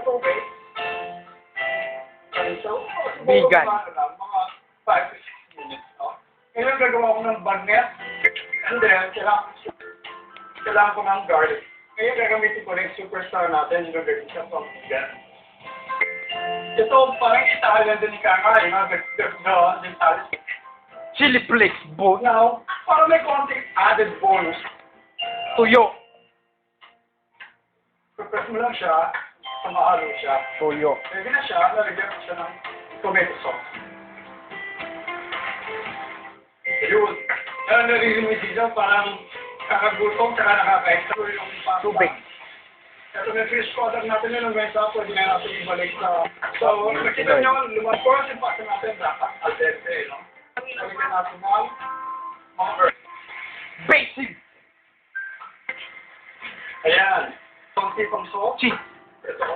tubig. So, Vegan. Mga 5 to 6 minutes, no? Ngayon, gagawa ko ng bagnet. And then, kailangan ko ng garlic. Ngayon, gagamitin ko rin superstar natin, yung gagawin sa pamilya. Ito, parang Italian din ni Kakain, no? The Italian. Chili flakes, boy. Now, para may konting added bonus, Tuyo. prepare mo lang siya, sumahalo siya. Tuyo. Pwede na siya, nalagyan ko siya ng tomato sauce. Yun. Naririnig dito, parang kakagutom, saka nakaka-extra yung pasta. Tubig. Ito may fish product natin yun, hanggang sa pwede na natin ibalik sa... So, nakita nyo, lumagpos yung pasta natin, dapat al dente, no? Nalagyan natin ng mga earth. Basic. Ayan. Konti pang salt. Cheese. Ito.